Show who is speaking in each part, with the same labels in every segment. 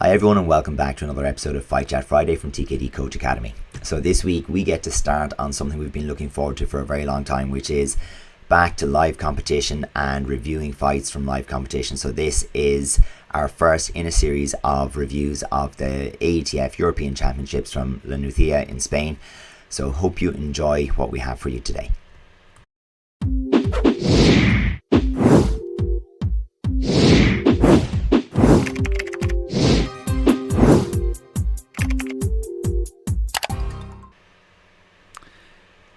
Speaker 1: Hi everyone and welcome back to another episode of Fight Chat Friday from TKD Coach Academy. So this week we get to start on something we've been looking forward to for a very long time, which is back to live competition and reviewing fights from live competition. So this is our first in a series of reviews of the AETF European Championships from Nucia in Spain. So hope you enjoy what we have for you today.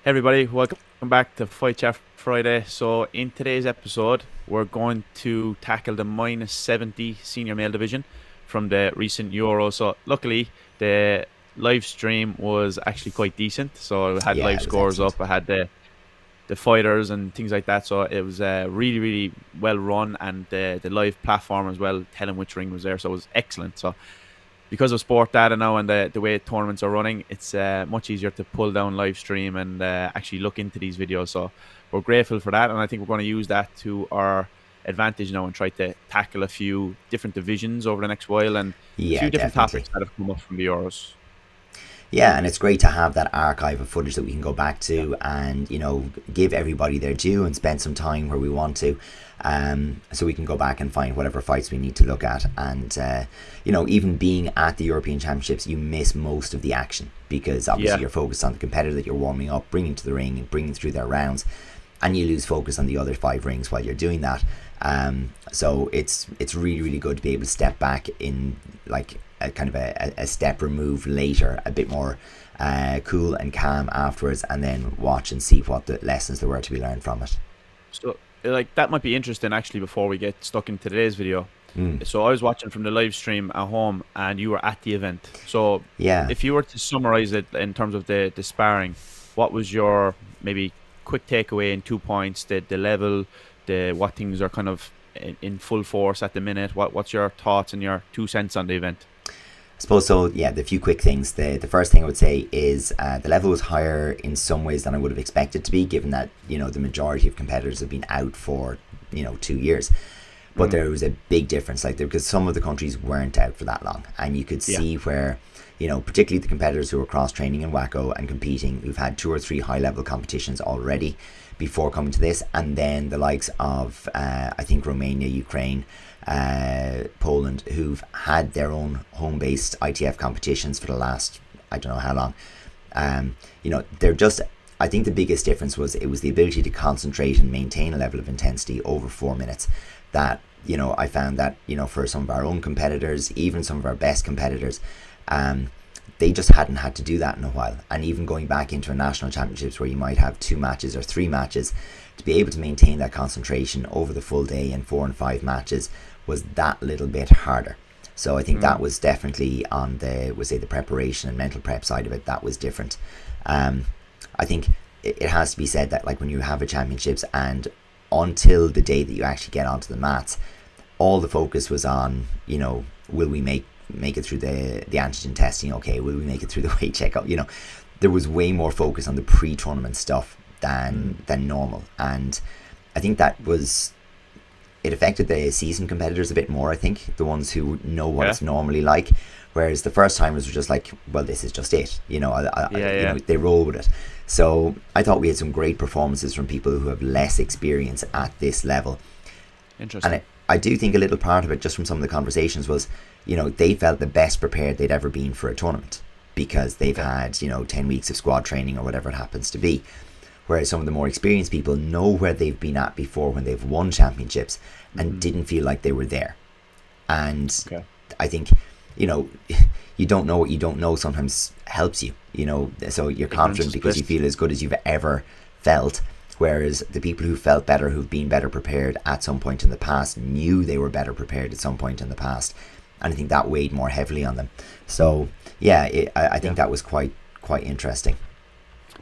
Speaker 2: Hey everybody, welcome back to Fight Chat Friday. So in today's episode, we're going to tackle the minus 70 senior male division from the recent Euro. So luckily, the live stream was actually quite decent. So I had live scores up, I had the fighters and things like that. So it was really well run, and the live platform as well, telling which ring was there. So it was excellent. So because of sport data now and the way tournaments are running, it's much easier to pull down live stream and actually look into these videos. So we're grateful for that, and I think we're going to use that to our advantage now and try to tackle a few different divisions over the next while and a few different topics that have come up from the Euros.
Speaker 1: Yeah, and it's great to have that archive of footage that we can go back to and, you know, give everybody their due and spend some time where we want to. So we can go back and find whatever fights we need to look at. And, you know, even being at the European Championships, you miss most of the action because obviously you're focused on the competitor that you're warming up, bringing to the ring and bringing through their rounds. And you lose focus on the other 5 rings while you're doing that. So it's really good to be able to step back in like a kind of a step removed later, a bit more cool and calm afterwards, and then watch and see what the lessons there were to be learned from it.
Speaker 2: So like that might be interesting actually before we get stuck in today's video. So I was watching from the live stream at home and you were at the event. So if you were to summarize it in terms of the sparring, what was your maybe quick takeaway in 2 points, the level, what things are kind of in full force at the minute? What's your thoughts and your 2 cents on the event?
Speaker 1: I suppose so. Yeah, the few quick things. The first thing I would say is the level was higher in some ways than I would have expected to be, given that, you know, the majority of competitors have been out for, you know, 2 years. But there was a big difference, like because some of the countries weren't out for that long, and you could see where, you know, particularly the competitors who were cross training in WACO and competing, who've had 2 or 3 high level competitions already before coming to this, and then the likes of I think Romania, Ukraine, Poland, who've had their own home-based ITF competitions for the last I don't know how long. You know, they're just, I think the biggest difference was it was the ability to concentrate and maintain a level of intensity over 4 minutes that, you know, I found that, you know, for some of our own competitors, even some of our best competitors, they just hadn't had to do that in a while. And even going back into a national championships where you might have 2 matches or 3 matches, to be able to maintain that concentration over the full day in 4 and 5 matches was that little bit harder. So I think that was definitely on the preparation and mental prep side of it, that was different. I think it has to be said that, like, when you have a championships and until the day that you actually get onto the mats, all the focus was on, you know, will we make it through the antigen testing? Okay, will we make it through the weight checkup? You know, there was way more focus on the pre-tournament stuff than normal, and I think that was, it affected the seasoned competitors a bit more. I think the ones who know what it's normally like, whereas the first timers were just like, well, this is just it, you know. You know, they roll with it. So I thought we had some great performances from people who have less experience at this level.
Speaker 2: Interesting.
Speaker 1: And I do think a little part of it, just from some of the conversations, was, you know, they felt the best prepared they'd ever been for a tournament because they've had, you know, 10 weeks of squad training or whatever it happens to be. Whereas some of the more experienced people know where they've been at before when they've won championships and didn't feel like they were there. And I think, you know, you don't know what you don't know sometimes helps you, you know, so you're confident because you feel as good as you've ever felt. Whereas the people who felt better, who've been better prepared at some point in the past, knew they were better prepared at some point in the past. And I think that weighed more heavily on them. So, yeah, I think that was quite interesting.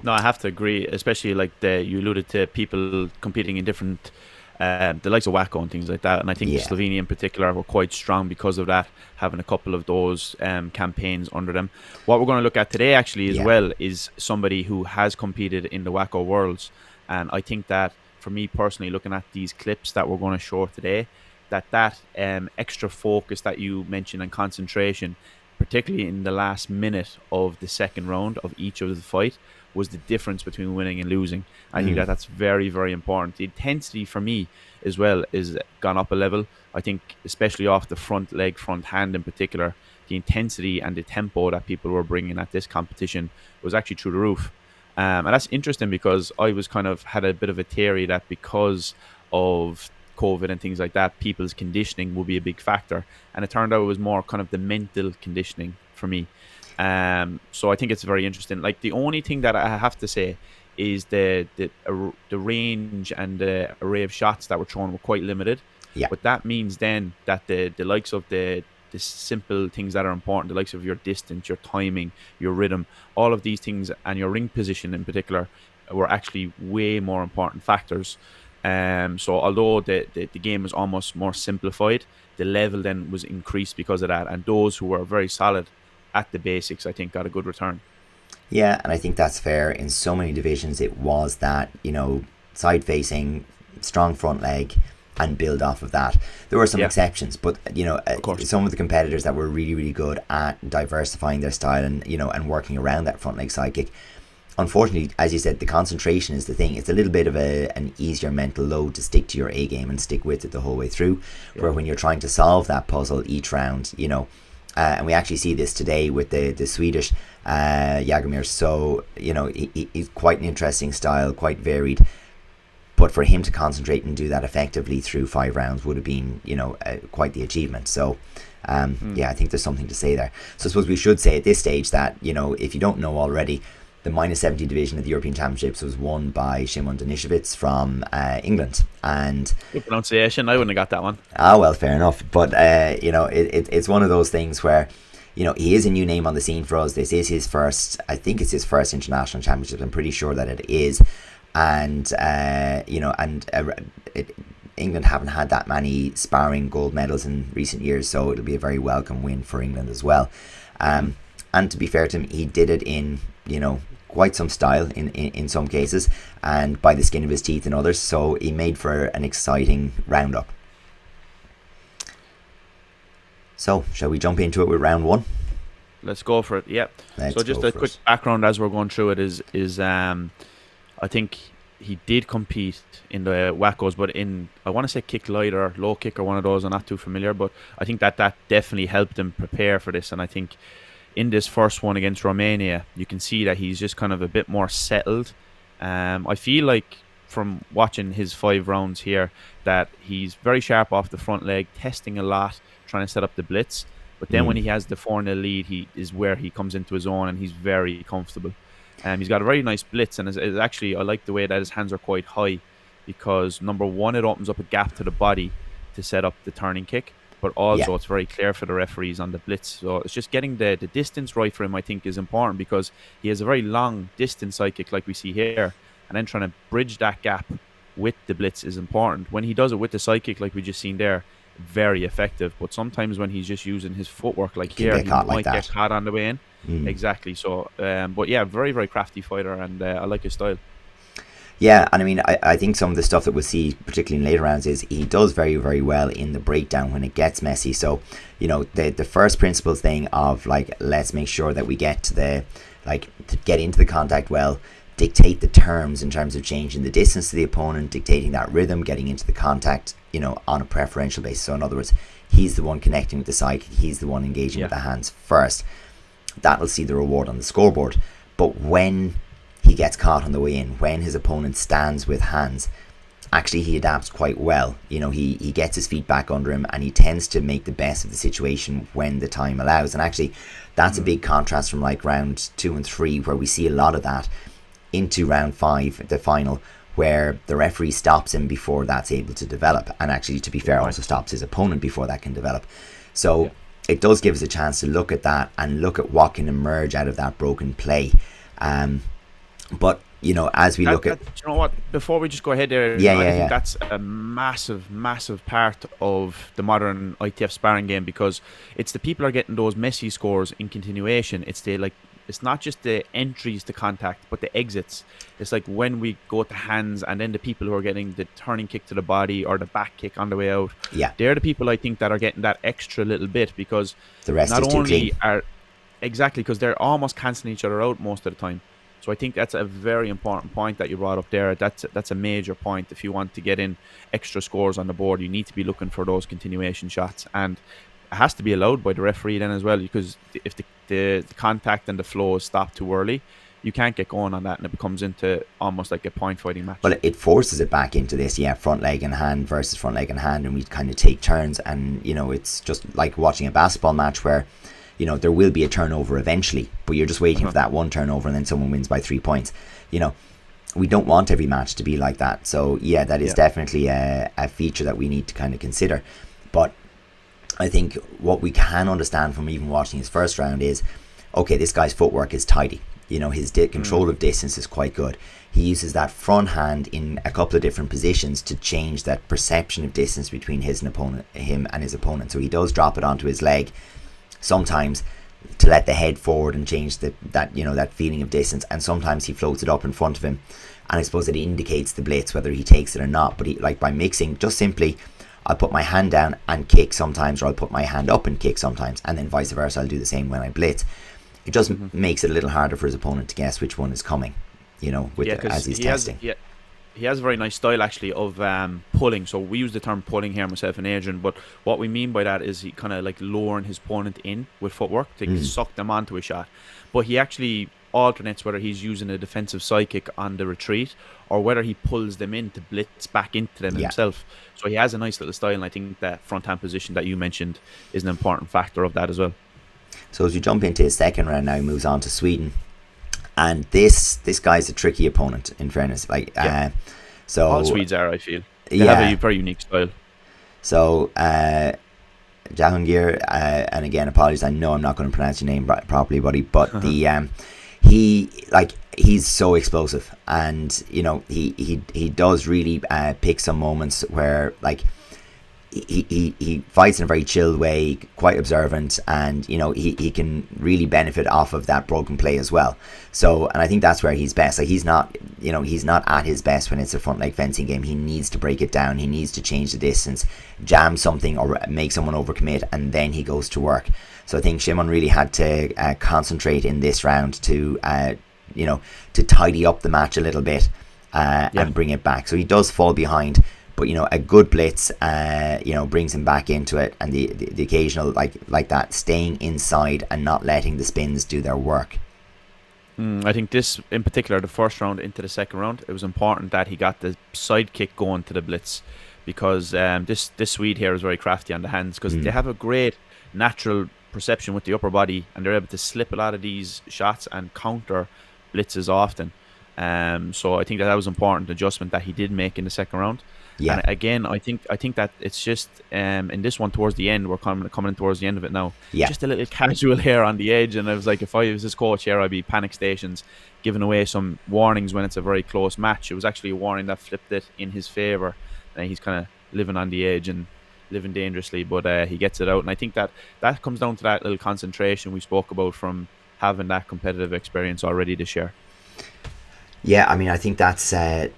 Speaker 2: No, I have to agree, especially like you alluded to people competing in different, the likes of WACO and things like that. And I think Slovenia in particular were quite strong because of that, having a couple of those campaigns under them. What we're going to look at today actually as well is somebody who has competed in the WACO Worlds. And I think that for me personally, looking at these clips that we're going to show today, that extra focus that you mentioned and concentration, particularly in the last minute of the second round of each of the fight, was the difference between winning and losing. I think that's very, very important. The intensity for me as well is gone up a level. I think especially off the front leg, front hand in particular, the intensity and the tempo that people were bringing at this competition was actually through the roof. And that's interesting because I was kind of had a bit of a theory that because of COVID and things like that, people's conditioning will be a big factor. And it turned out it was more kind of the mental conditioning for me. So I think it's very interesting. Like the only thing that I have to say is the range and the array of shots that were thrown were quite limited.
Speaker 1: Yeah.
Speaker 2: But that means then that the likes of the simple things that are important, the likes of your distance, your timing, your rhythm, all of these things, and your ring position in particular, were actually way more important factors. So although the game was almost more simplified, the level then was increased because of that. And those who were very solid at the basics, I think, got a good return.
Speaker 1: Yeah, and I think that's fair. In so many divisions, it was that, side facing, strong front leg, and build off of that. There were some exceptions, but some of the competitors that were really, really good at diversifying their style and and working around that front leg side kick. Unfortunately, as you said, the concentration is the thing. It's a little bit of an easier mental load to stick to your A game and stick with it the whole way through. Where when you're trying to solve that puzzle each round, and we actually see this today with the Swedish Jaromir. So he's quite an interesting style, quite varied. But for him to concentrate and do that effectively through 5 rounds would have been, quite the achievement. So, I think there's something to say there. So I suppose we should say at this stage that, if you don't know already, the minus 70 division of the European Championships was won by Syzmon Doniesiewicz from England. And
Speaker 2: good pronunciation. I wouldn't have got that one.
Speaker 1: Ah, well, fair enough. But, it's one of those things where, he is a new name on the scene for us. This is his first, I think it's his first international championship. I'm pretty sure that it is. And England haven't had that many sparring gold medals in recent years, so it'll be a very welcome win for England as well. And to be fair to him, he did it in quite some style in some cases, and by the skin of his teeth in others. So he made for an exciting roundup. So shall we jump into it with round 1?
Speaker 2: Let's go for it. Yep. So just a quick background as we're going through it is I think he did compete in the Wackos, but I want to say kick light or low kick or one of those. I'm not too familiar, but I think that definitely helped him prepare for this. And I think in this first one against Romania, you can see that he's just kind of a bit more settled. I feel like from watching his 5 rounds here that he's very sharp off the front leg, testing a lot, trying to set up the blitz. But then when he has the 4-0 lead, he is where he comes into his own and he's very comfortable. He's got a very nice blitz, and it's actually, I like the way that his hands are quite high because, number one, it opens up a gap to the body to set up the turning kick, but also it's very clear for the referees on the blitz. So it's just getting the distance right for him, I think, is important because he has a very long distance side kick like we see here, and then trying to bridge that gap with the blitz is important. When he does it with the side kick like we just seen there, very effective, but sometimes when he's just using his footwork like here, he might get caught on the way in. Exactly. So, but yeah, very, very crafty fighter, and I like his style.
Speaker 1: Yeah, and I mean, I think some of the stuff that we'll see, particularly in later rounds, is he does very, very well in the breakdown when it gets messy. So, the first principles thing of let's make sure that we get to get into the contact well, dictate the terms in terms of changing the distance to the opponent, dictating that rhythm, getting into the contact, on a preferential basis. So in other words, he's the one connecting with the side, he's the one engaging with the hands first. That'll see the reward on the scoreboard. But when he gets caught on the way in, when his opponent stands with hands, actually he adapts quite well. He gets his feet back under him and he tends to make the best of the situation when the time allows. And actually that's a big contrast from round 2 and 3, where we see a lot of that, into round 5, the final, where the referee stops him before that's able to develop, and actually, to be fair, also stops his opponent before that can develop. So it does give us a chance to look at that and look at what can emerge out of that broken play. But as we look at,
Speaker 2: before we just go ahead there, I think that's a massive part of the modern ITF sparring game, because it's the people are getting those messy scores in continuation. It's the it's not just the entries to contact, but the exits. It's like when we go to hands, and then the people who are getting the turning kick to the body or the back kick on the way out, they're the people I think that are getting that extra little bit, because
Speaker 1: the rest
Speaker 2: not
Speaker 1: is too
Speaker 2: only
Speaker 1: clean.
Speaker 2: are exactly, because they're almost cancelling each other out most of the time. So I think that's a very important point that you brought up there. That's a major point. If you want to get in extra scores on the board, you need to be looking for those continuation shots, and it has to be allowed by the referee then as well, because if the contact and the flow is stopped too early, you can't get going on that, and it becomes into almost like a point fighting match.
Speaker 1: Well, it forces it back into this, front leg and hand versus front leg and hand, and we kind of take turns, and it's just like watching a basketball match where there will be a turnover eventually, but you're just waiting for that one turnover and then someone wins by 3 points. We don't want every match to be like that. So that is definitely a feature that we need to kind of consider. But I think what we can understand from even watching his first round is, okay, this guy's footwork is tidy. His control of distance is quite good. He uses that front hand in a couple of different positions to change that perception of distance between him and his opponent. So he does drop it onto his leg sometimes to let the head forward and change that feeling of distance, and sometimes he floats it up in front of him, and I suppose it indicates the blitz whether he takes it or not. But by mixing, just simply, I'll put my hand down and kick sometimes, or I'll put my hand up and kick sometimes, and then vice versa, I'll do the same when I blitz. It just makes it a little harder for his opponent to guess which one is coming, as he's testing.
Speaker 2: He has a very nice style actually of pulling. So we use the term pulling here, myself and Adrian, but what we mean by that is he kind of like lowering his opponent in with footwork to suck them onto a shot. But he actually alternates whether he's using a defensive side kick on the retreat or whether he pulls them in to blitz back into them himself. So he has a nice little style, and I think that front hand position that you mentioned is an important factor of that as well.
Speaker 1: So as we jump into his second round now, he moves on to Sweden. And this guy's a tricky opponent, in fairness. So
Speaker 2: all Swedes are, I feel. They have a very unique style.
Speaker 1: So Jahangir, and again, apologies, I know I'm not going to pronounce your name properly, buddy, but he's so explosive, and he does really pick some moments where he fights in a very chilled way, quite observant, and he can really benefit off of that broken play as well. So, and I think that's where he's best. He's not at his best when it's a front leg fencing game. He needs to break it down. He needs to change the distance, jam something, or make someone overcommit, and then he goes to work. So I think Szymon really had to concentrate in this round to tidy up the match a little bit and bring it back. So he does fall behind, but a good blitz brings him back into it, and the occasional like that, staying inside and not letting the spins do their work.
Speaker 2: I think this in particular, the first round into the second round, it was important that he got the side kick going to the blitz, because this Swede here is very crafty on the hands, because they have a great natural perception with the upper body, and they're able to slip a lot of these shots and counter blitzes often. So I think that was an important adjustment that he did make in the second round. Yeah. And again, I think that it's just in this one towards the end, we're coming towards the end of it now. Yeah. Just a little casual here on the edge, and I was like, if I was his coach here, I'd be panic stations, giving away some warnings when it's a very close match. It was actually a warning that flipped it in his favor, and he's kind of living on the edge and living dangerously, but he gets it out. And I think that comes down to that little concentration we spoke about from having that competitive experience already this year.
Speaker 1: Yeah, I mean, I think that's a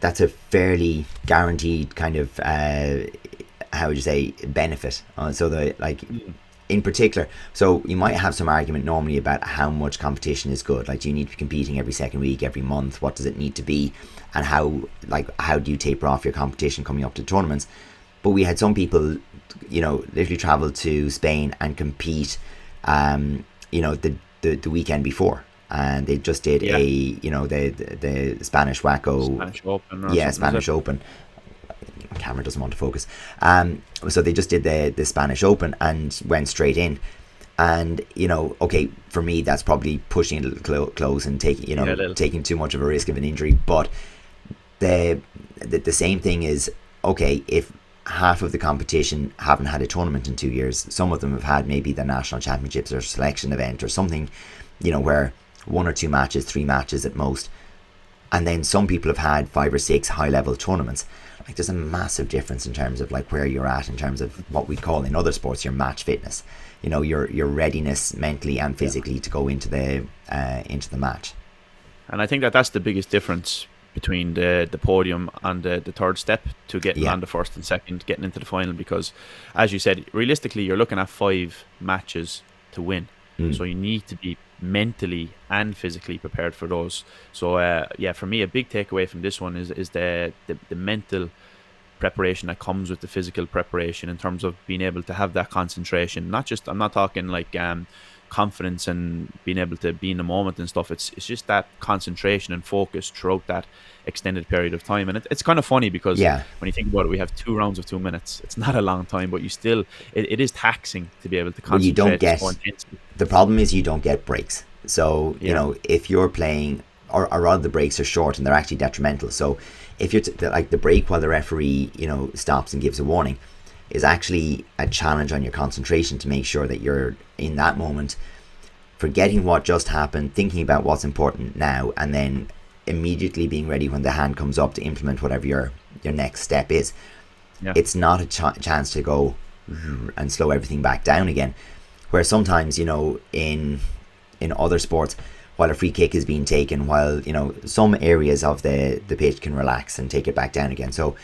Speaker 1: fairly guaranteed kind of how would you say benefit. In particular, so you might have some argument normally about how much competition is good. Like, do you need to be competing every second week, every month? What does it need to be, and how do you taper off your competition coming up to tournaments? But we had some people, literally travel to Spain and compete, the weekend before. And they just did the Spanish Wacko.
Speaker 2: Spanish Open.
Speaker 1: Spanish Open. My camera doesn't want to focus. So they just did the Spanish Open and went straight in. And, okay, for me, that's probably pushing it a little close and taking too much of a risk of an injury. But the same thing is, okay, if half of the competition haven't had a tournament in 2 years, some of them have had maybe the national championships or selection event or something, where 1 or 2 matches, 3 matches at most, and then some people have had 5 or 6 high level tournaments. like there's a massive difference in terms of like where you're at in terms of what we call in other sports your match fitness. You know, your readiness mentally and physically to go into the match.
Speaker 2: And I think that's the biggest difference between the podium and the third step to getting on the first and second, getting into the final, because as you said, realistically you're looking at 5 matches to win. So you need to be mentally and physically prepared for those. So for me, a big takeaway from this one is the mental preparation that comes with the physical preparation, in terms of being able to have that concentration. I'm not talking like confidence and being able to be in the moment and stuff. It's just that concentration and focus throughout that extended period of time. And it's kind of funny because when you think about it, we have 2 rounds of 2 minutes. It's not a long time, but you still, it is taxing to be able to concentrate.
Speaker 1: Well, you don't get, the problem is you don't get breaks. So, you know, if you're playing, or rather the breaks are short and they're actually detrimental. So if you're like the break while the referee, you know, stops and gives a warning is actually a challenge on your concentration to make sure that you're in that moment, forgetting what just happened, thinking about what's important now, and then immediately being ready when the hand comes up to implement whatever your next step is. It's not a chance to go and slow everything back down again, where sometimes, you know, in other sports, while a free kick is being taken, while, you know, some areas of the pitch can relax and take it back down again. So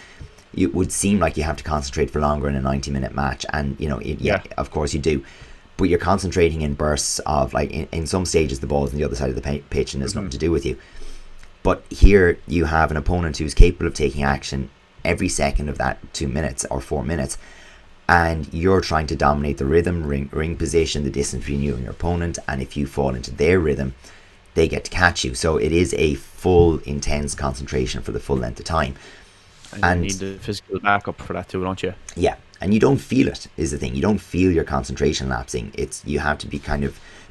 Speaker 1: it would seem like you have to concentrate for longer in a 90-minute match, and you know, of course you do, but you're concentrating in bursts of like in some stages the ball's on the other side of the pitch and there's nothing to do with you. But here you have an opponent who's capable of taking action every second of that 2 minutes or 4 minutes, and you're trying to dominate the rhythm, ring position, the distance between you and your opponent, and if you fall into their rhythm, they get to catch you. So it is a full, intense concentration for the full length of time.
Speaker 2: And you need the physical backup for that too, don't you?
Speaker 1: Yeah, and you don't feel it, is the thing. You don't feel your concentration lapsing. You have to be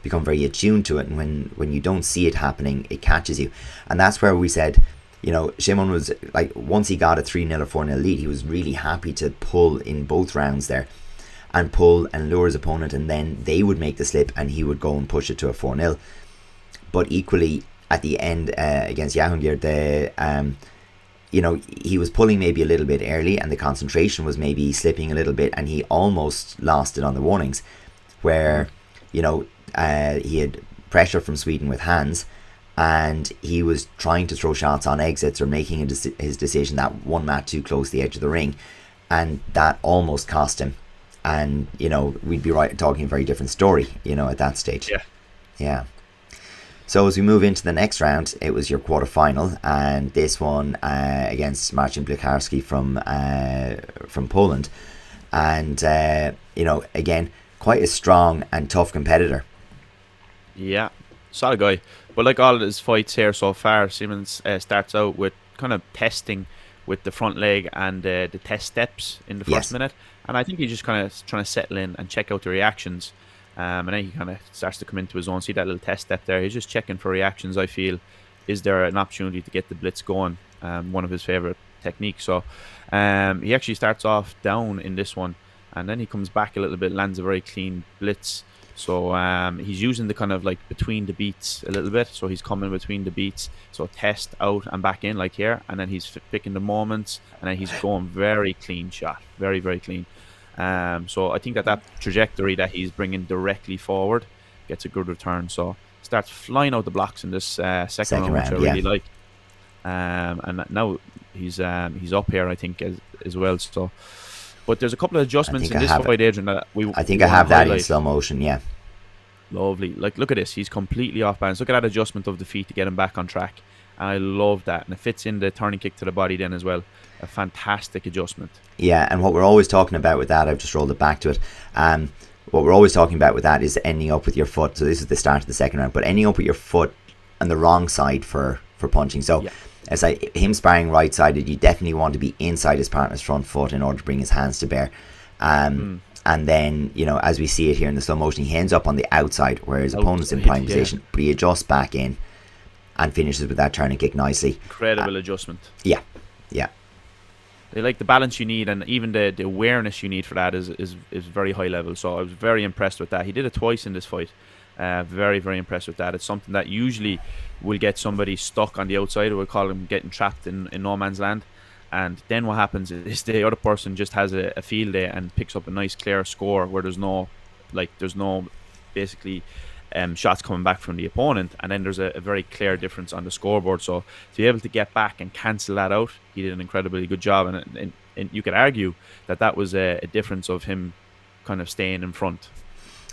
Speaker 1: become very attuned to it, and when you don't see it happening, it catches you. And that's where we said, you know, Syzmon was like, once he got a 3-0 or 4-0 lead, he was really happy to pull in both rounds there, and pull and lure his opponent, and then they would make the slip and he would go and push it to a 4-0. But equally at the end against Jahangir, you know, he was pulling maybe a little bit early and the concentration was maybe slipping a little bit, and he almost lost it on the warnings, where, you know, he had pressure from Sweden with hands, and he was trying to throw shots on exits or making his decision that one mat too close to the edge of the ring, and that almost cost him. And, you know, we'd be talking a very different story, you know, at that stage. Yeah. So as we move into the next round, it was your quarterfinal, and this one against Marcin Blicharski from Poland, and you know, again, quite a strong and tough competitor. Yeah,
Speaker 2: solid guy. But like all of his fights here so far, Syzmon starts out with kind of testing with the front leg and the test steps in the first minute, and I think he's just kind of trying to settle in and check out the reactions. And then he kind of starts to come into his own. See that little test step there? He's just checking for reactions, I feel. Is there an opportunity to get the blitz going? One of his favourite techniques. So he actually starts off down in this one, and then he comes back a little bit, lands a very clean blitz. So he's using the kind of like between the beats a little bit. So he's coming between the beats. So test out and back in like here. And then he's picking the moments, and then he's going very clean shot. Very, very clean. So I think that trajectory that he's bringing directly forward gets a good return. So starts flying out the blocks in this second round, which I really like. And now he's up here, I think, as well. So, but there's a couple of adjustments in this fight, Adrian, that
Speaker 1: I think I have that in slow motion. Yeah,
Speaker 2: lovely. Like, look at this. He's completely off balance. Look at that adjustment of the feet to get him back on track. And I love that, and it fits in the turning kick to the body then as well. A fantastic adjustment.
Speaker 1: Yeah, and what we're always talking about with that, I've just rolled it back to it. What we're always talking about with that is ending up with your foot. So this is the start of the second round, but ending up with your foot on the wrong side for punching. So it's like him sparring right-sided, you definitely want to be inside his partner's front foot in order to bring his hands to bear. And then, you know, as we see it here in the slow motion, he ends up on the outside where his opponent's in prime position, but he adjusts back in and finishes with that turning kick nicely.
Speaker 2: Incredible adjustment.
Speaker 1: Yeah.
Speaker 2: They like the balance you need, and even the awareness you need for that is very high level. So I was very impressed with that. He did it twice in this fight. Very, very impressed with that. It's something that usually will get somebody stuck on the outside, or we'll call them getting trapped in no man's land. And then what happens is the other person just has a field day and picks up a nice clear score where there's no basically shots coming back from the opponent, and then there's a very clear difference on the scoreboard. So to be able to get back and cancel that out, he did an incredibly good job, and you could argue that was a difference of him kind of staying in front.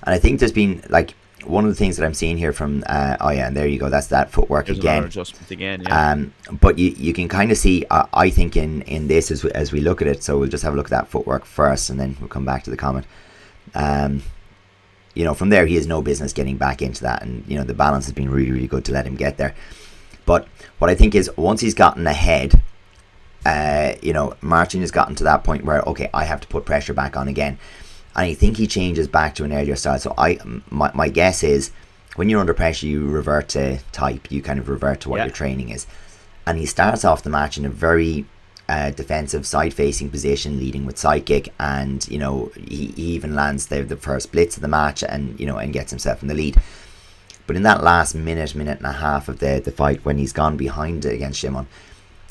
Speaker 1: And I think there's been like one of the things that I'm seeing here from and there you go, that's that footwork. There's again
Speaker 2: adjustment again, yeah.
Speaker 1: But you can kind of see I think in this as we look at it, so we'll just have a look at that footwork first and then we'll come back to the comment. From there he has no business getting back into that, and the balance has been really, really good to let him get there. But what I think is once he's gotten ahead, Marcin has gotten to that point where, okay, I have to put pressure back on again. And I think he changes back to an earlier style. So my guess is when you're under pressure, you revert to type. You kind of revert to what your training is. And he starts off the match in a very defensive, side-facing position, leading with side kick. And, he even lands the first blitz of the match and, and gets himself in the lead. But in that last minute and a half of the fight, when he's gone behind against Szymon,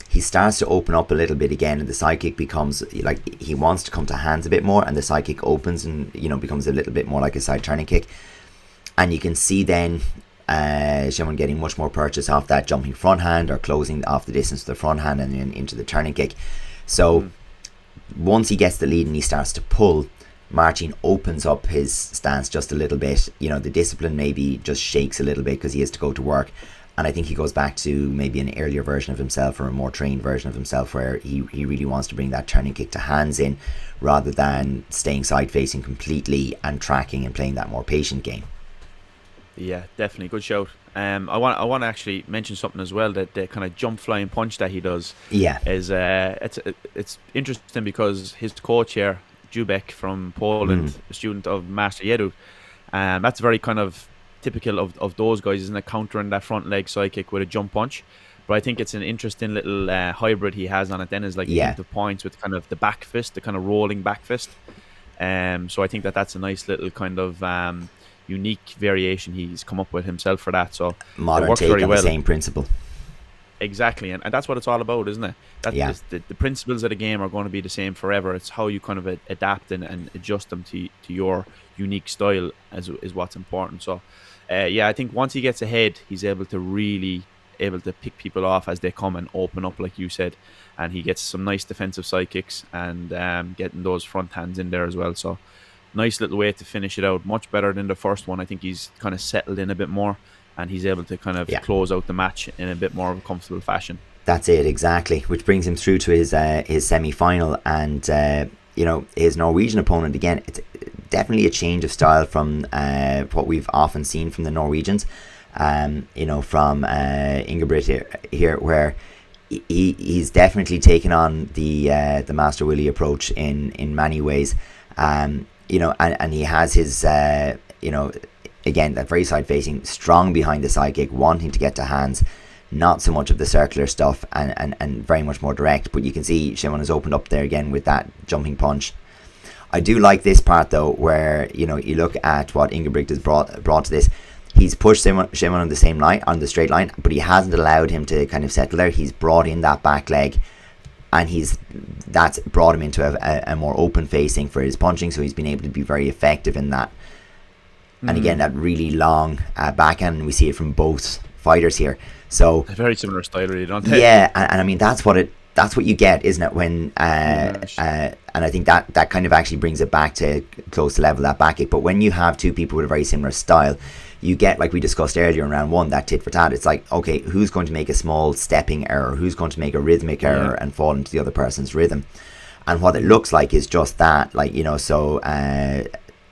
Speaker 1: he starts to open up a little bit again, and the side kick becomes like he wants to come to hands a bit more, and the side kick opens and becomes a little bit more like a side turning kick. And you can see then Szymon getting much more purchase off that jumping front hand or closing off the distance to the front hand and then into the turning kick. So once he gets the lead and he starts to pull, Marcin opens up his stance just a little bit. The discipline maybe just shakes a little bit because he has to go to work. And I think he goes back to maybe an earlier version of himself or a more trained version of himself where he really wants to bring that turning kick to hands in rather than staying side facing completely and tracking and playing that more patient game.
Speaker 2: Yeah, definitely. Good shout. I want to actually mention something as well, that the kind of jump flying punch that he does.
Speaker 1: Yeah.
Speaker 2: Is it's interesting because his coach here, Jubek from Poland, a student of Master Jedu, that's very kind of typical of those guys, isn't it? Countering that front leg side kick with a jump punch. But I think it's an interesting little hybrid he has on it then, is like the points with kind of the back fist, the kind of rolling back fist. So I think that's a nice little kind of unique variation he's come up with himself for that. So
Speaker 1: modern take on the same principle.
Speaker 2: Exactly, and that's what it's all about, isn't it? The principles of the game are going to be the same forever. It's how you kind of adapt and adjust them to your unique style is what's important. So I think once he gets ahead, he's able to pick people off as they come and open up, like you said, and he gets some nice defensive side kicks and getting those front hands in there as well. So nice little way to finish it out, much better than the first one. I think he's kind of settled in a bit more and he's able to kind of close out the match in a bit more of a comfortable fashion. That's
Speaker 1: it, exactly, which brings him through to his semi-final. And his Norwegian opponent, again, it's definitely a change of style from what we've often seen from the Norwegians, from Ingebrigt here, where he's definitely taken on the Master Willie approach in many ways, and he has his again, that very side facing, strong behind the side kick, wanting to get to hands, not so much of the circular stuff, and very much more direct. But you can see Szymon has opened up there again with that jumping punch. I do like this part though, where you look at what Ingebrigt has brought to this. He's pushed Szymon on the same line, on the straight line, but he hasn't allowed him to kind of settle there. He's brought in that back leg, and that's brought him into a more open facing for his punching. So he's been able to be very effective in that. And again, that really long backhand, and we see it from both fighters here. So
Speaker 2: a very similar style, really, don't they?
Speaker 1: Yeah, and I mean that's what you get, isn't it? When and I think that kind of actually brings it back to close to level, that back kick. But when you have two people with a very similar style, you get, like we discussed earlier in round one, that tit for tat. It's like, okay, who's going to make a small stepping error? Who's going to make a rhythmic error and fall into the other person's rhythm? And what it looks like is just that,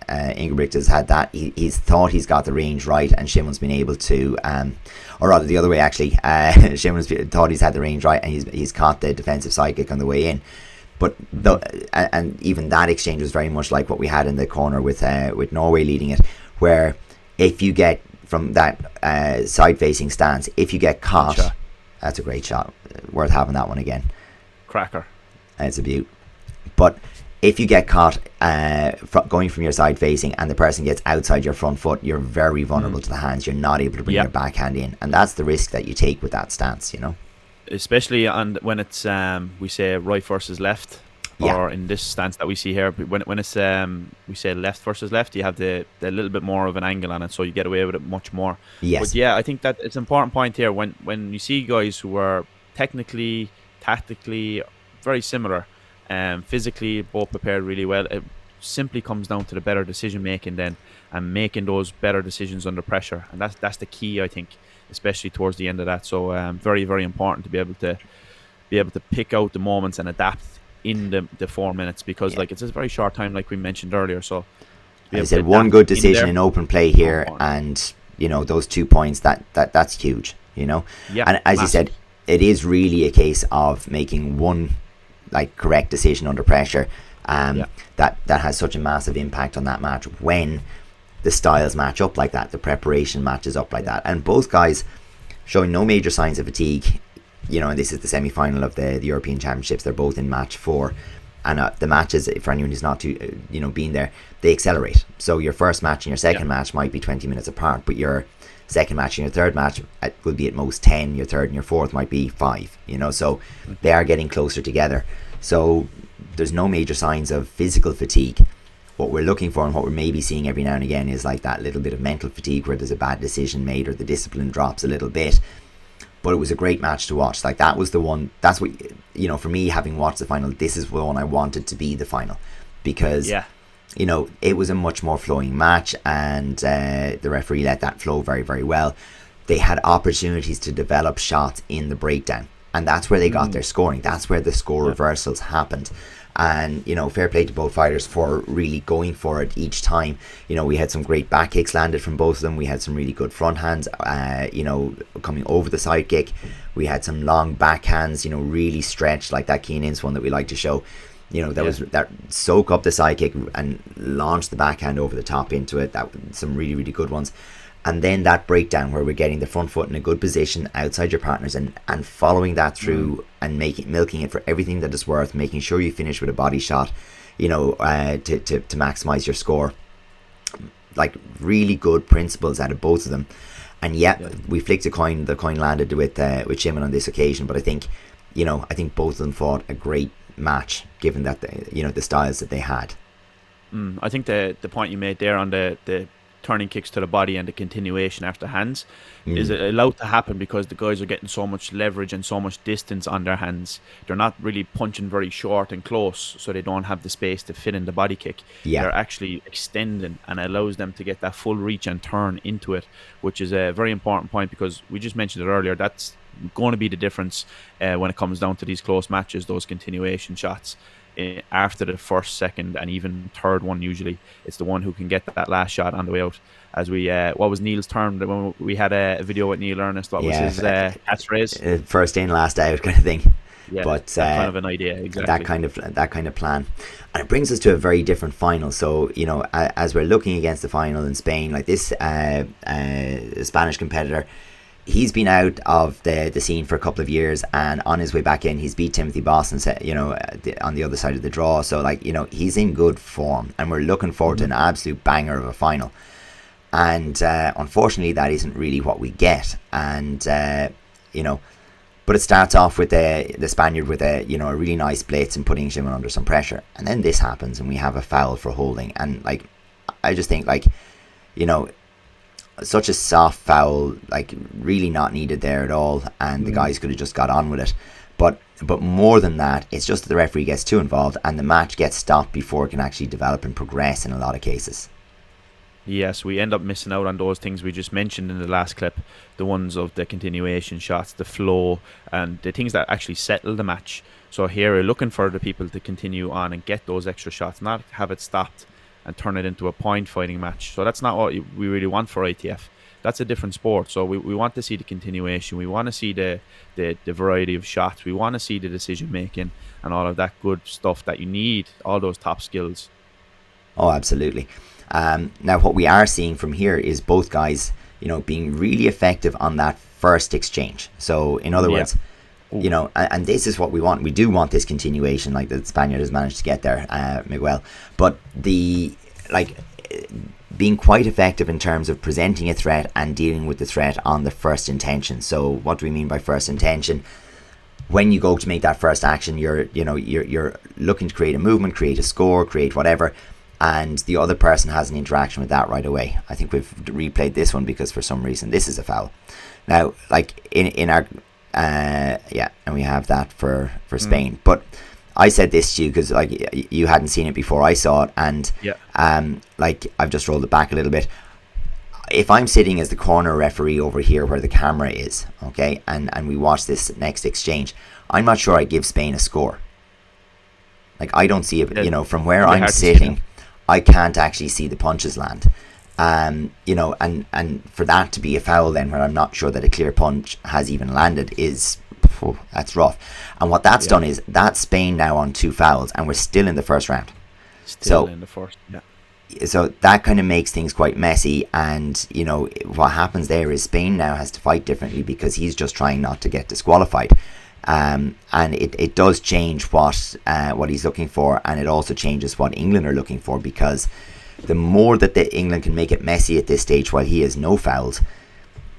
Speaker 1: Ingebrigt has had that. He's thought he's got the range right, and Szymon's been able to, or rather the other way actually. Szymon's thought he's had the range right, and he's caught the defensive side kick on the way in. But and even that exchange was very much like what we had in the corner with Norway leading it, where if you get from that side facing stance, if you get caught, that's a great shot, worth having that one again.
Speaker 2: Cracker.
Speaker 1: It's a beaut. But if you get caught going from your side facing and the person gets outside your front foot, you're very vulnerable to the hands. You're not able to bring your backhand in, and that's the risk that you take with that stance,
Speaker 2: especially when it's we say right versus left, or in this stance that we see here, when it's we say left versus left, you have the little bit more of an angle on it, so you get away with it much more.
Speaker 1: Yes.
Speaker 2: But yeah, I think that it's an important point here when you see guys who are technically, tactically very similar, physically both prepared really well. It simply comes down to the better decision making then, and making those better decisions under pressure, and that's the key, I think, especially towards the end of that. So very, very important to be able to pick out the moments and adapt in the 4 minutes, because like it's a very short time, like we mentioned earlier. So
Speaker 1: I said one good decision in open play here, and those 2 points, that's huge. And as you said, it is really a case of making one like correct decision under pressure. That has such a massive impact on that match when the styles match up like that, the preparation matches up like that, and both guys showing no major signs of fatigue. And this is the semi-final of the European Championships. They're both in match 4, and the matches, for anyone who's not been there, they accelerate. So your first match and your second match might be 20 minutes apart, but your second match and your third match will be at most 10. Your third and your fourth might be 5. So they are getting closer together. So there's no major signs of physical fatigue. What we're looking for, and what we're maybe seeing every now and again, is like that little bit of mental fatigue where there's a bad decision made or the discipline drops a little bit. But it was a great match to watch. Like, that was the one, that's what, for me, having watched the final, this is the one I wanted to be the final, because it was a much more flowing match, and the referee let that flow very, very well. They had opportunities to develop shots in the breakdown, and that's where they got their scoring. That's where the score reversals happened. And fair play to both fighters for really going for it each time. We had some great back kicks landed from both of them. We had some really good front hands coming over the side kick. We had some long backhands, really stretched, like that Keen Ince one that we like to show. Was that soak up the side kick and launch the backhand over the top into it. That some really, really good ones. And then that breakdown where we're getting the front foot in a good position outside your partners, and following that through and milking it for everything that it's worth, making sure you finish with a body shot, to maximize your score. Like, really good principles out of both of them. And we flicked a coin. The coin landed with Syzmon on this occasion, but I think both of them fought a great match, given that the styles that they had.
Speaker 2: I think the point you made there on the turning kicks to the body and the continuation after hands is allowed to happen because the guys are getting so much leverage and so much distance on their hands. They're not really punching very short and close, so they don't have the space to fit in the body kick. They're actually extending, and it allows them to get that full reach and turn into it, which is a very important point, because we just mentioned it earlier. That's going to be the difference when it comes down to these close matches, those continuation shots. After the first, second, and even third one, usually it's the one who can get that last shot on the way out. As we, what was Neil's term when we had a video with Neil Ernest? What was his catchphrase?
Speaker 1: First in, last out, kind of thing. But
Speaker 2: that kind of an idea, exactly.
Speaker 1: That kind of plan, and it brings us to a very different final. So as we're looking against the final in Spain, like this Spanish competitor, he's been out of the scene for a couple of years, and on his way back in, he's beat Timothy Boston, on the other side of the draw. So he's in good form, and we're looking forward to an absolute banger of a final. And unfortunately, that isn't really what we get. And but it starts off with the Spaniard with a really nice blitz and putting Syzmon under some pressure, and then this happens, and we have a foul for holding. And I just think such a soft foul, really not needed there at all, and the guys could have just got on with it. But more than that, it's just that the referee gets too involved, and the match gets stopped before it can actually develop and progress in a lot of cases.
Speaker 2: Yes, we end up missing out on those things we just mentioned in the last clip, the ones of the continuation shots, the flow, and the things that actually settle the match. So here we're looking for the people to continue on and get those extra shots, not have it stopped and turn it into a point fighting match. So that's not what we really want for ITF. That's a different sport. So we want to see the continuation. We want to see the variety of shots. We want to see the decision making and all of that good stuff that you need, all those top skills.
Speaker 1: Oh, absolutely. Now what we are seeing from here is both guys, being really effective on that first exchange. So in other words, and this is what we want. We do want this continuation, like the Spaniard has managed to get there, Miguel. But being quite effective in terms of presenting a threat and dealing with the threat on the first intention. So what do we mean by first intention? when you go to make that first action, you're looking to create a movement, create a score, create whatever, and the other person has an interaction with that right away. I think we've replayed this one because for some reason this is a foul. Now, like in our and we have that for Spain. But I said this to you because like you hadn't seen it before I saw it, and like I've just rolled it back a little bit. If I'm sitting as the corner referee over here where the camera is, okay, and we watch this next exchange, I'm not sure I give Spain a score. Like I don't see it, from where I'm sitting, I can't actually see the punches land. And for that to be a foul then where I'm not sure that a clear punch has even landed is, that's rough. And what that's done is that's Spain now on 2 fouls and we're still in the first round.
Speaker 2: Still in the first,
Speaker 1: So that kind of makes things quite messy, and what happens there is Spain now has to fight differently because he's just trying not to get disqualified, and it does change what he's looking for, and it also changes what England are looking for, because the more that England can make it messy at this stage while he has no fouls,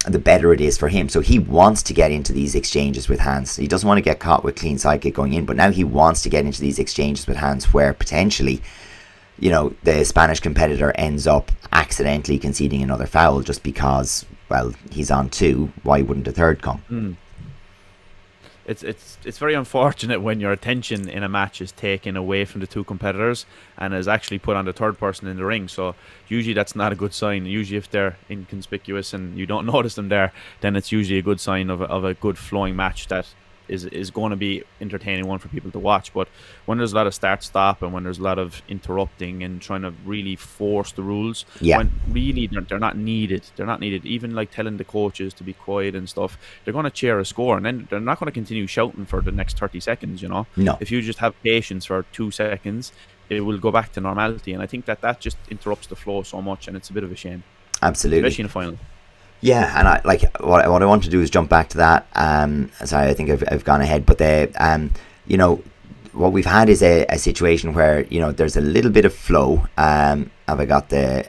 Speaker 1: the better it is for him. So he wants to get into these exchanges with hands. He doesn't want to get caught with clean sidekick going in, but now he wants to get into these exchanges with hands where potentially the Spanish competitor ends up accidentally conceding another foul just because, well, he's on 2. Why wouldn't a third come?
Speaker 2: It's very unfortunate when your attention in a match is taken away from the 2 competitors and is actually put on the third person in the ring. So usually that's not a good sign. Usually if they're inconspicuous and you don't notice them there, then it's usually a good sign of a good flowing match that is going to be entertaining one for people to watch. But when there's a lot of start-stop and when there's a lot of interrupting and trying to really force the rules, when really they're not needed. They're not needed. Even like telling the coaches to be quiet and stuff, they're going to cheer a score and then they're not going to continue shouting for the next 30 seconds, No. If you just have patience for 2 seconds, it will go back to normality. And I think that just interrupts the flow so much, and it's a bit of a shame.
Speaker 1: Absolutely.
Speaker 2: Especially in a final.
Speaker 1: Yeah, and what I want to do is jump back to that. Sorry, I think I've gone ahead, but what we've had is a situation where there's a little bit of flow. Have I got the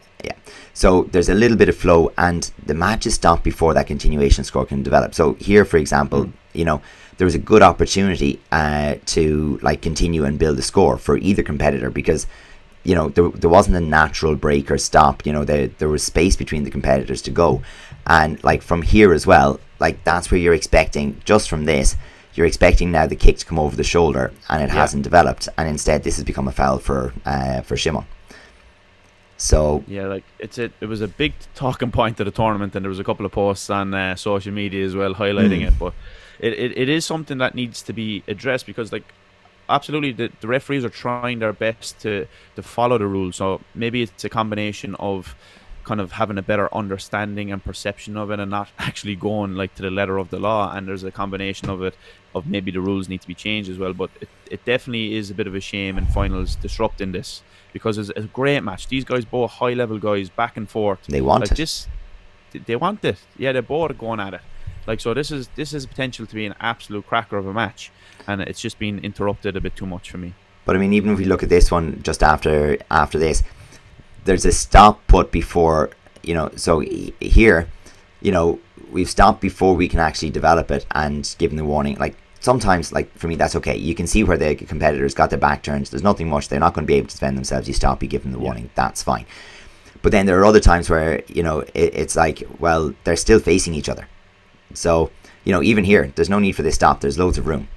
Speaker 1: So there's a little bit of flow, and the match is stopped before that continuation score can develop. So here, for example, there was a good opportunity to continue and build a score for either competitor because there wasn't a natural break or stop. There was space between the competitors to go. And from here as well, that's where you're expecting, just from this, you're expecting now the kick to come over the shoulder, and it hasn't developed, and instead this has become a foul for Syzmon. So
Speaker 2: it was a big talking point of the tournament, and there was a couple of posts on social media as well highlighting it. But it is something that needs to be addressed because absolutely the referees are trying their best to follow the rules. So maybe it's a combination of kind of having a better understanding and perception of it and not actually going to the letter of the law, and there's a combination of maybe the rules need to be changed as well. But it definitely is a bit of a shame in finals disrupting this, because it's a great match. These guys, both high level guys, back and forth,
Speaker 1: they want it.
Speaker 2: They want it. Yeah, they're both going at it. So this is potential to be an absolute cracker of a match, and it's just been interrupted a bit too much for me.
Speaker 1: But I mean, even if we look at this one just after this, there's a stop put before, so here, we've stopped before we can actually develop it and give them the warning. Sometimes, for me, that's okay. You can see where the competitors got their back turned. There's nothing much. They're not going to be able to defend themselves. You stop, you give them the warning. That's fine. But then there are other times where, it's well, they're still facing each other. So, even here, there's no need for this stop. There's loads of room.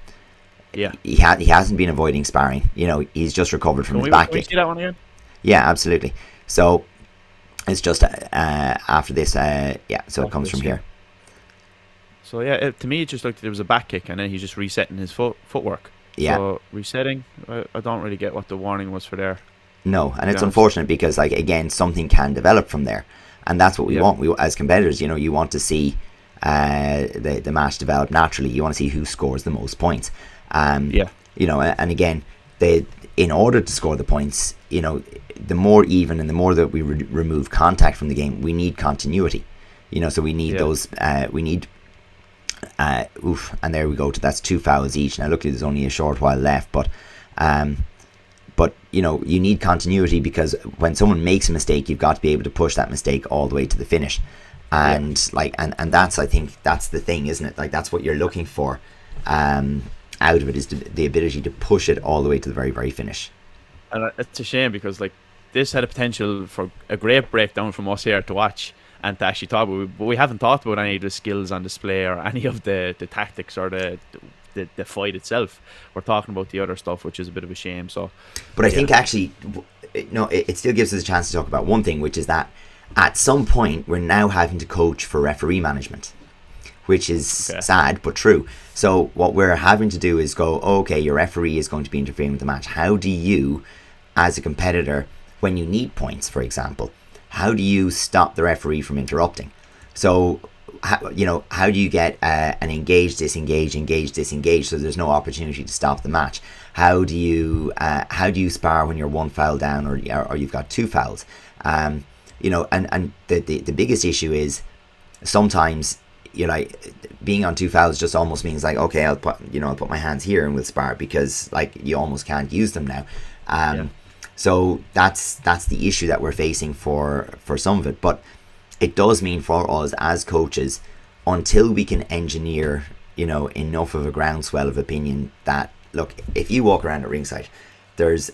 Speaker 2: Yeah.
Speaker 1: He hasn't been avoiding sparring. He's just recovered from his back kick.
Speaker 2: Can we see that one again?
Speaker 1: Yeah, absolutely. So it's just after this, so it comes from here.
Speaker 2: So to me, it just looked like there was a back kick, and then he's just resetting his footwork.
Speaker 1: Yeah.
Speaker 2: So resetting, I don't really get what the warning was for there.
Speaker 1: No, and it's unfortunate because, again, something can develop from there, and that's what we want. We, as competitors, you want to see the match develop naturally. You want to see who scores the most points. And again, in order to score the points, the more even and the more that we remove contact from the game, we need continuity. So we need those. We need. And there we go. That's 2 fouls each. Now, luckily, there's only a short while left, but you need continuity because when someone makes a mistake, you've got to be able to push that mistake all the way to the finish. And and that's, I think that's the thing, isn't it? That's what you're looking for. out of it is the ability to push it all the way to the very, very finish.
Speaker 2: And it's a shame because like this had a potential for a great breakdown from us here to watch and to actually talk about, but we haven't talked about any of the skills on display or any of the tactics or the fight itself. We're talking about the other stuff, which is a bit of a shame. So,
Speaker 1: but I think actually, it still gives us a chance to talk about one thing, which is that at some point we're now having to coach for referee management, which is sad but true. So what we're having to do is go, okay, your referee is going to be interfering with the match. How do you, as a competitor, when you need points, for example, how do you stop the referee from interrupting? So, how do you get an engage, disengage, engage, disengage, so there's no opportunity to stop the match? How do you spar when you're one foul down or you've got two fouls? And the biggest issue is sometimes being on two fouls just almost means like, okay, I'll put my hands here and we'll spar, because like you almost can't use them now. So that's the issue that we're facing for some of it. But it does mean for us as coaches, until we can engineer, enough of a groundswell of opinion that, look, if you walk around at ringside, there's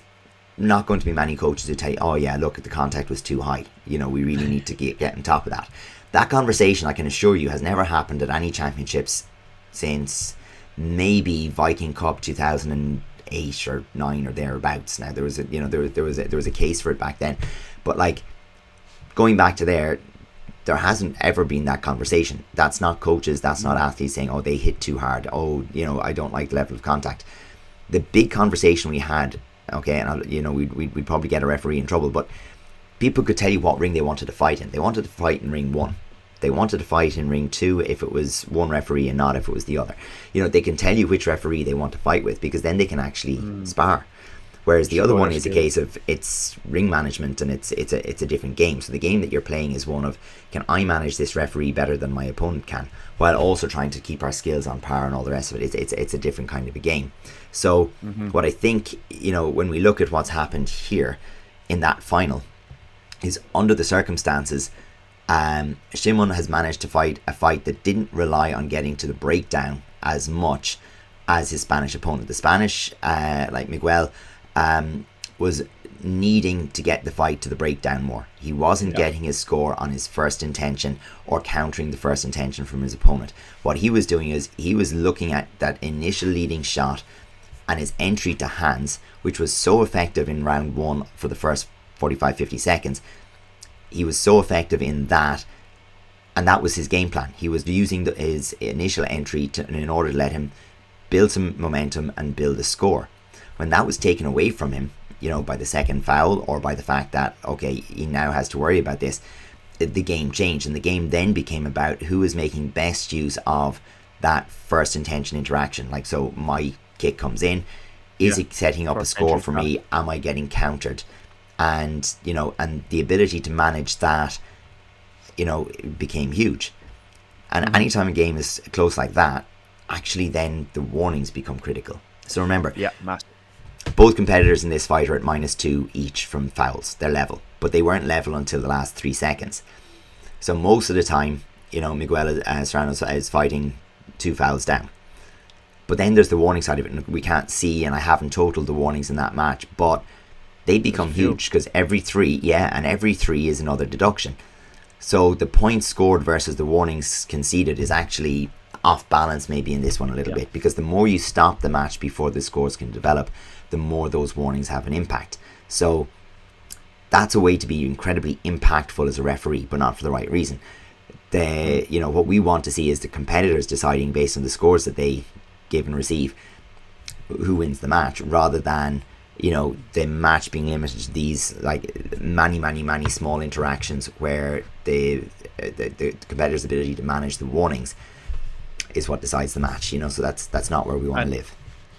Speaker 1: not going to be many coaches who tell you, oh yeah, look, the contact was too high. We really need to get on top of that. That conversation, I can assure you, has never happened at any championships since maybe Viking Cup 2008 or 9 or thereabouts. Now there was a case for it back then, but like going back to there hasn't ever been that conversation. That's not coaches, that's not athletes saying, oh, they hit too hard, oh, I don't like the level of contact. The big conversation we had, okay, and we'd probably get a referee in trouble, but people could tell you what ring they wanted to fight in. They wanted to fight in ring 1. They wanted to fight in ring 2 if it was one referee and not if it was the other. They can tell you which referee they want to fight with, because then they can actually spar. Whereas the other one is a case of it's ring management, and it's a different game. So the game that you're playing is one of, can I manage this referee better than my opponent can, while also trying to keep our skills on par and all the rest of it. It's a different kind of a game. So what I think, when we look at what's happened here in that final, is under the circumstances, Syzmon has managed to fight a fight that didn't rely on getting to the breakdown as much as his Spanish opponent. The Spanish, like Miguel, was needing to get the fight to the breakdown more. He wasn't getting his score on his first intention or countering the first intention from his opponent. What he was doing is he was looking at that initial leading shot and his entry to hands, which was so effective in round 1 for the first 45-50 seconds. He was so effective in that, and that was his game plan. He was using his initial entry in order to let him build some momentum and build a score. When that was taken away from him, by the second foul, or by the fact that, okay, he now has to worry about this, the game changed, and the game then became about who is making best use of that first intention interaction. Like, so my kick comes in, is it setting up a score for me? Am I getting countered? And and the ability to manage that, became huge. And anytime a game is close like that, actually then the warnings become critical. So remember, both competitors in this fight are at -2 each from fouls. They're level, but they weren't level until the last 3 seconds. So most of the time, Miguel Serrano is fighting 2 fouls down. But then there's the warning side of it, and we can't see, and I haven't totaled the warnings in that match, but they become huge, because every 3 is another deduction. So the points scored versus the warnings conceded is actually off balance maybe in this one a little bit, because the more you stop the match before the scores can develop, the more those warnings have an impact. So that's a way to be incredibly impactful as a referee, but not for the right reason. What we want to see is the competitors deciding based on the scores that they give and receive who wins the match, rather than the match being limited to these like many small interactions where the competitor's ability to manage the warnings is what decides the match. So that's not where we want to live.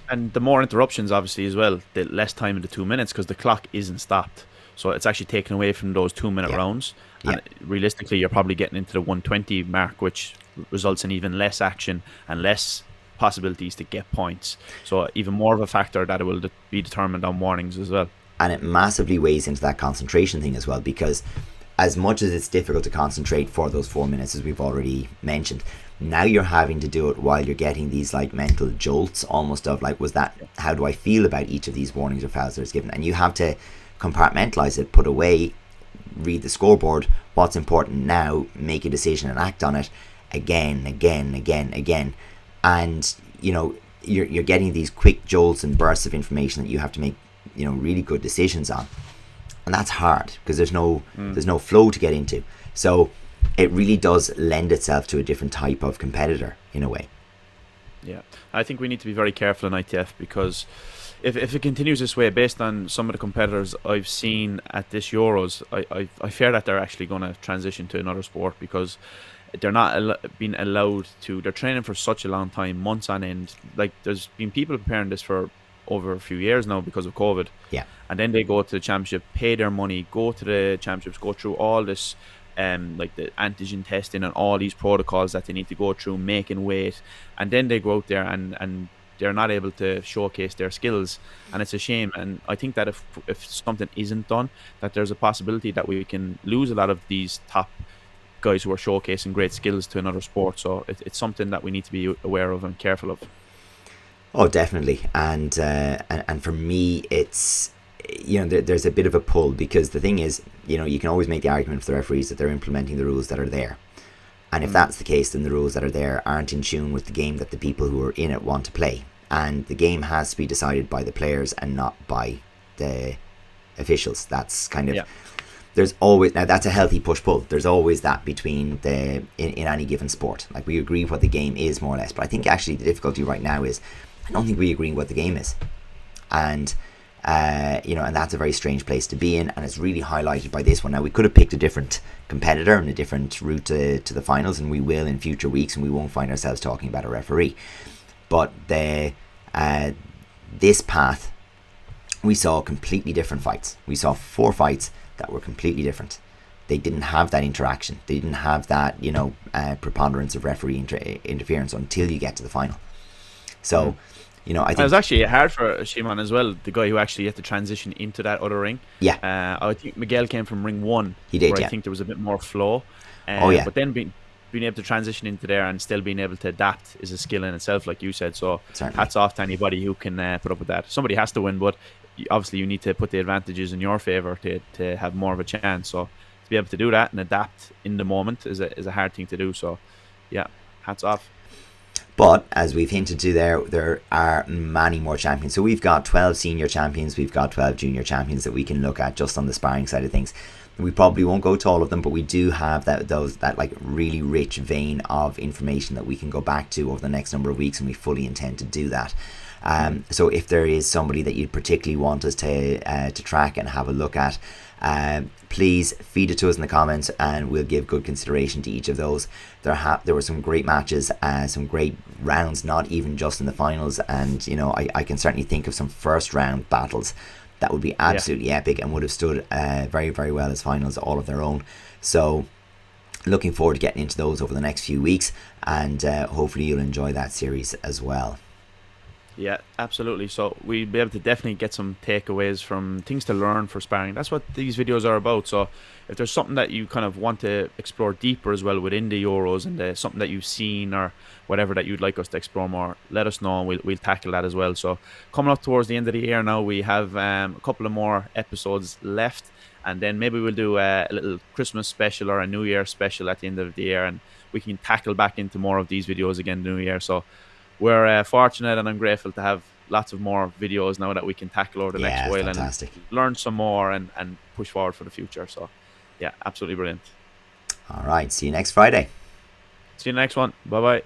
Speaker 2: And the more interruptions, obviously, as well, the less time in the 2 minutes, because the clock isn't stopped. So it's actually taken away from those 2-minute rounds. And realistically, you're probably getting into the 120 mark, which results in even less action and less possibilities to get points. So even more of a factor that it will be determined on warnings as well.
Speaker 1: And it massively weighs into that concentration thing as well, because as much as it's difficult to concentrate for those 4 minutes, as we've already mentioned, now you're having to do it while you're getting these like mental jolts almost of like, how do I feel about each of these warnings or fouls that is given? And you have to compartmentalize it, put away, read the scoreboard, what's important now, make a decision and act on it again. And, you know, you're getting these quick jolts and bursts of information that you have to make, you know, really good decisions on. And that's hard because there's no flow to get into. So it really does lend itself to a different type of competitor in a way.
Speaker 2: Yeah, I think we need to be very careful in ITF because if it continues this way, based on some of the competitors I've seen at this Euros, I fear that they're actually going to transition to another sport because they're not being allowed to. They're training for such a long time, months on end. Like, there's been people preparing this for over a few years now because of COVID.
Speaker 1: Yeah.
Speaker 2: And then they go to the championship, pay their money, go to the championships, go through all this, like the antigen testing and all these protocols that they need to go through, making weight, and then they go out there and they're not able to showcase their skills, and it's a shame. And I think that if something isn't done, that there's a possibility that we can lose a lot of these top guys who are showcasing great skills to another sport. So it's something that we need to be aware of and careful of.
Speaker 1: Oh, definitely. And for me, it's, you know, there's a bit of a pull because the thing is, you know, you can always make the argument for the referees that they're implementing the rules that are there. And if that's the case, then the rules that are there aren't in tune with the game that the people who are in it want to play. And the game has to be decided by the players and not by the officials. That's kind of, there's always, now that's a healthy push-pull. There's always that between in any given sport. Like, we agree what the game is more or less. But I think actually the difficulty right now is, I don't think we agree what the game is. And, you know, and that's a very strange place to be in, and it's really highlighted by this one. Now, we could have picked a different competitor and a different route to the finals, and we will in future weeks, and we won't find ourselves talking about a referee. But this path, we saw completely different fights. We saw 4 fights that were completely different. They didn't have that interaction. They didn't have that, you know, preponderance of referee interference until you get to the final. So, you know, I think it
Speaker 2: was actually hard for Syzmon as well, the guy who actually had to transition into that other ring.
Speaker 1: Yeah.
Speaker 2: I think Miguel came from ring 1.
Speaker 1: He did,
Speaker 2: where
Speaker 1: yeah.
Speaker 2: I think there was a bit more flow. But then being able to transition into there and still being able to adapt is a skill in itself, like you said. So
Speaker 1: certainly,
Speaker 2: hats off to anybody who can put up with that. Somebody has to win, but obviously you need to put the advantages in your favour to have more of a chance. So to be able to do that and adapt in the moment is a hard thing to do. So yeah, hats off.
Speaker 1: But as we've hinted to there are many more champions. So we've got 12 senior champions, we've got 12 junior champions that we can look at just on the sparring side of things. We probably won't go to all of them, but we do have that like really rich vein of information that we can go back to over the next number of weeks, and we fully intend to do that. So if there is somebody that you'd particularly want us to track and have a look at, please feed it to us in the comments, and we'll give good consideration to each of those. There were some great matches, some great rounds, not even just in the finals, and you know, I can certainly think of some first round battles that would be absolutely epic and would have stood very, very well as finals all of their own. So looking forward to getting into those over the next few weeks, and hopefully you'll enjoy that series as well.
Speaker 2: Yeah, absolutely. So we'll be able to definitely get some takeaways from things to learn for sparring. That's what these videos are about. So if there's something that you kind of want to explore deeper as well within the Euros, and something that you've seen or whatever that you'd like us to explore more, let us know, and we'll tackle that as well. So coming up towards the end of the year now, we have a couple of more episodes left, and then maybe we'll do a little Christmas special or a New Year special at the end of the year, and we can tackle back into more of these videos again New Year. So we're fortunate, and I'm grateful to have lots of more videos now that we can tackle over the next while,
Speaker 1: fantastic,
Speaker 2: and learn some more and push forward for the future. So yeah, absolutely brilliant.
Speaker 1: All right, see you next Friday.
Speaker 2: See you next one. Bye bye.